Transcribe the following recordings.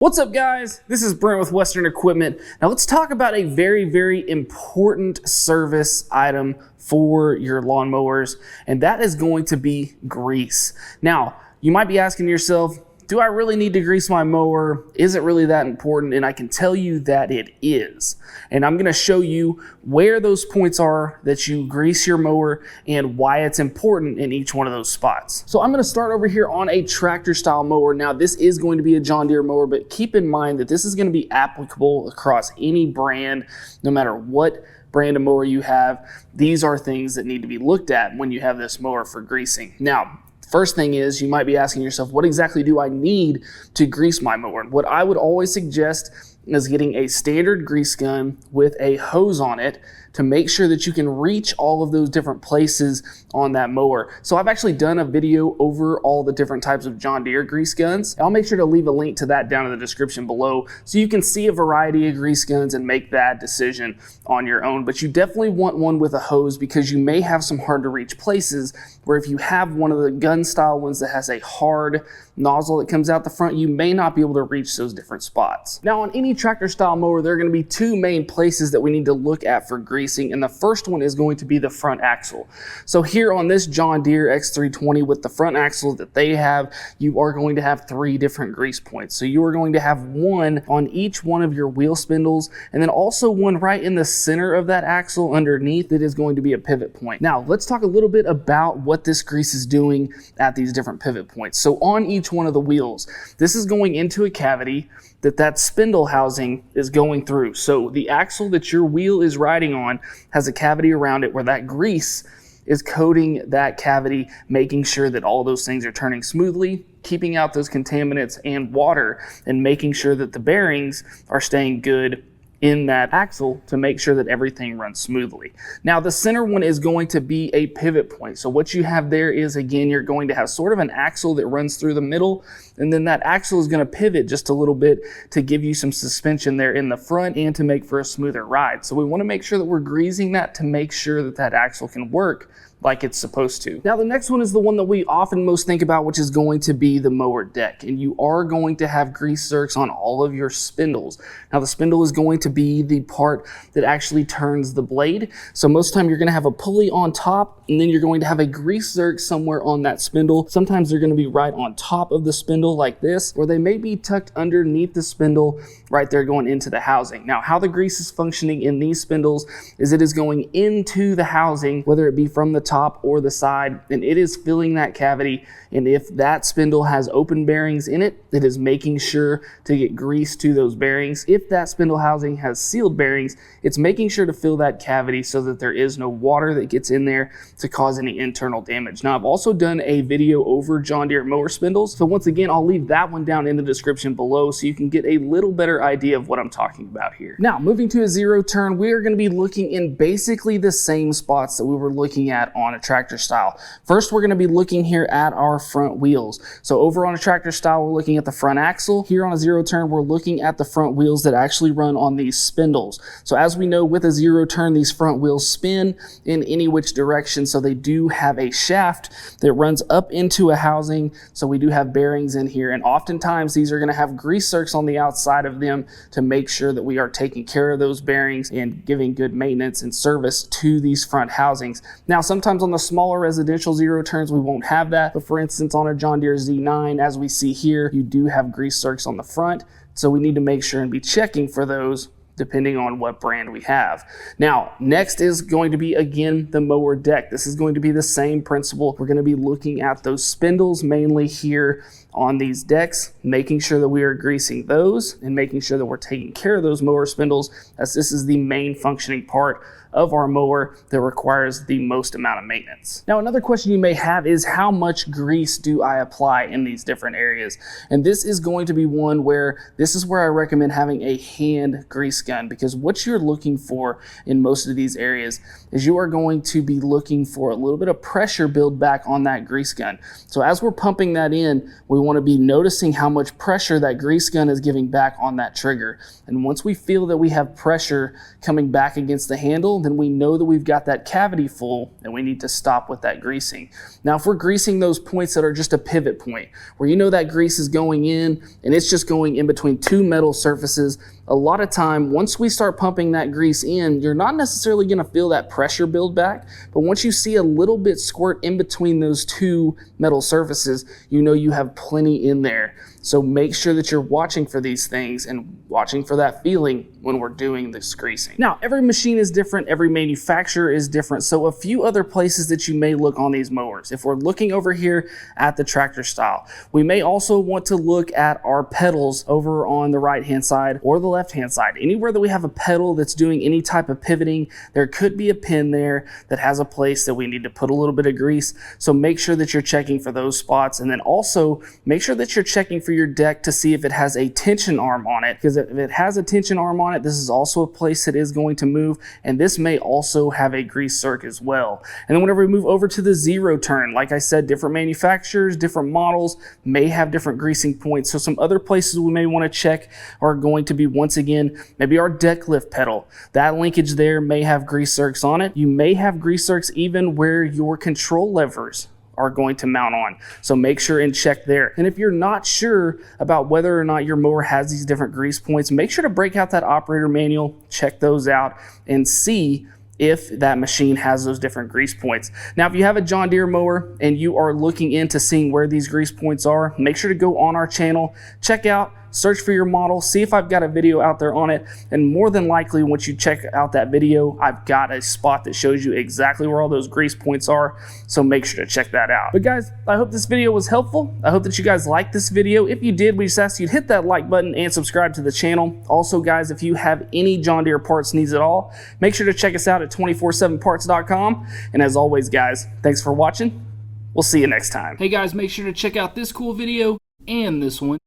What's up, guys? This is Brent with Western Equipment. Now let's talk about a very important service item for your lawnmowers, and that is going to be grease. Now, you might be asking yourself, do I really need to grease my mower? Is it really that important? And I can tell you that it is. And I'm gonna show you where those points are that you grease your mower and why it's important in each one of those spots. So I'm gonna start over here on a tractor style mower. Now this is going to be a John Deere mower, but keep in mind that this is gonna be applicable across any brand, no matter what brand of mower you have. These are things that need to be looked at when you have this mower for greasing. Now, first thing is, you might be asking yourself, what exactly do I need to grease my mower? What I would always suggest is getting a standard grease gun with a hose on it to make sure that you can reach all of those different places on that mower. So I've actually done a video over all the different types of John Deere grease guns. I'll make sure to leave a link to that down in the description below so you can see a variety of grease guns and make that decision on your own. But you definitely want one with a hose because you may have some hard to reach places where if you have one of the gun style ones that has a hard nozzle that comes out the front, you may not be able to reach those different spots. Now on any tractor style mower, there are going to be two main places that we need to look at for greasing, and the first one is going to be the front axle. So here on this John Deere X320 with the front axle that they have, you are going to have three different grease points. So you are going to have one on each one of your wheel spindles, and then also one right in the center of that axle underneath that is going to be a pivot point. Now let's talk a little bit about what this grease is doing at these different pivot points. So on each one of the wheels, this is going into a cavity that spindle housing is going through. So the axle that your wheel is riding on has a cavity around it where that grease is coating that cavity, making sure that all those things are turning smoothly, keeping out those contaminants and water, and making sure that the bearings are staying good in that axle to make sure that everything runs smoothly. Now the center one is going to be a pivot point. So what you have there is, again, you're going to have sort of an axle that runs through the middle, and then that axle is going to pivot just a little bit to give you some suspension there in the front and to make for a smoother ride. So we want to make sure that we're greasing that to make sure that that axle can work like it's supposed to. Now the next one is the one that we often most think about, which is going to be the mower deck. And you are going to have grease zerks on all of your spindles. Now the spindle is going to be the part that actually turns the blade. So most of the time you're gonna have a pulley on top, and then you're going to have a grease zerk somewhere on that spindle. Sometimes they're gonna be right on top of the spindle like this, or they may be tucked underneath the spindle right there going into the housing. Now how the grease is functioning in these spindles is it is going into the housing, whether it be from the top or the side, and it is filling that cavity. And if that spindle has open bearings in it, it is making sure to get grease to those bearings. If that spindle housing has sealed bearings, it's making sure to fill that cavity so that there is no water that gets in there to cause any internal damage. Now I've also done a video over John Deere mower spindles, so once again I'll leave that one down in the description below so you can get a little better idea of what I'm talking about here. Now moving to a zero turn, we are going to be looking in basically the same spots that we were looking at on a tractor style. First, we're going to be looking here at our front wheels. So over on a tractor style, we're looking at the front axle. Here on a zero turn, we're looking at the front wheels that actually run on these spindles. So as we know, with a zero turn, these front wheels spin in any which direction. So they do have a shaft that runs up into a housing. So we do have bearings in here. And oftentimes these are going to have grease zerks on the outside of them to make sure that we are taking care of those bearings and giving good maintenance and service to these front housings. Now, sometimes on the smaller residential zero turns, we won't have that. But for instance, on a John Deere Z9, as we see here, you do have grease zerks on the front. So we need to make sure and be checking for those depending on what brand we have. Now, next is going to be, again, the mower deck. This is going to be the same principle. We're going to be looking at those spindles mainly here on these decks, making sure that we are greasing those and making sure that we're taking care of those mower spindles, as this is the main functioning part of our mower that requires the most amount of maintenance. Now, another question you may have is, how much grease do I apply in these different areas? And this is going to be one where this is where I recommend having a hand grease gun, because what you're looking for in most of these areas is you are going to be looking for a little bit of pressure build back on that grease gun. So as we're pumping that in, we we want to be noticing how much pressure that grease gun is giving back on that trigger. And once we feel that we have pressure coming back against the handle, then we know that we've got that cavity full and we need to stop with that greasing. Now, if we're greasing those points that are just a pivot point, where you know that grease is going in and it's just going in between two metal surfaces, a lot of time, once we start pumping that grease in, you're not necessarily going to feel that pressure build back, but once you see a little bit squirt in between those two metal surfaces, you know you have plenty in there. So make sure that you're watching for these things and watching for that feeling when we're doing this greasing. Now, every machine is different, every manufacturer is different, so a few other places that you may look on these mowers. If we're looking over here at the tractor style, we may also want to look at our pedals over on the right-hand side or the left-hand side. Anywhere that we have a pedal that's doing any type of pivoting, there could be a pin there that has a place that we need to put a little bit of grease, so make sure that you're checking for those spots, and then also make sure that you're checking for your deck to see if it has a tension arm on it, because if it has a tension arm on it, this is also a place that is going to move, and this may also have a grease circ as well. And then whenever we move over to the zero turn, like I said, different manufacturers, different models may have different greasing points. So some other places we may want to check are going to be, once again, maybe our deck lift pedal. That linkage there may have grease circs on it. You may have grease circs even where your control levers are going to mount on. So make sure and check there. And if you're not sure about whether or not your mower has these different grease points, make sure to break out that operator manual, check those out, and see if that machine has those different grease points. Now, if you have a John Deere mower and you are looking into seeing where these grease points are, make sure to go on our channel, check out, search for your model, see if I've got a video out there on it, and more than likely, once you check out that video, I've got a spot that shows you exactly where all those grease points are, so make sure to check that out. But guys, I hope this video was helpful. I hope that you guys liked this video. If you did, we just ask you to hit that like button and subscribe to the channel. Also, guys, if you have any John Deere parts needs at all, make sure to check us out at 247parts.com. And as always, guys, thanks for watching. We'll see you next time. Hey guys, make sure to check out this cool video and this one.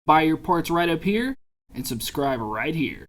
Buy your parts right up here and subscribe right here.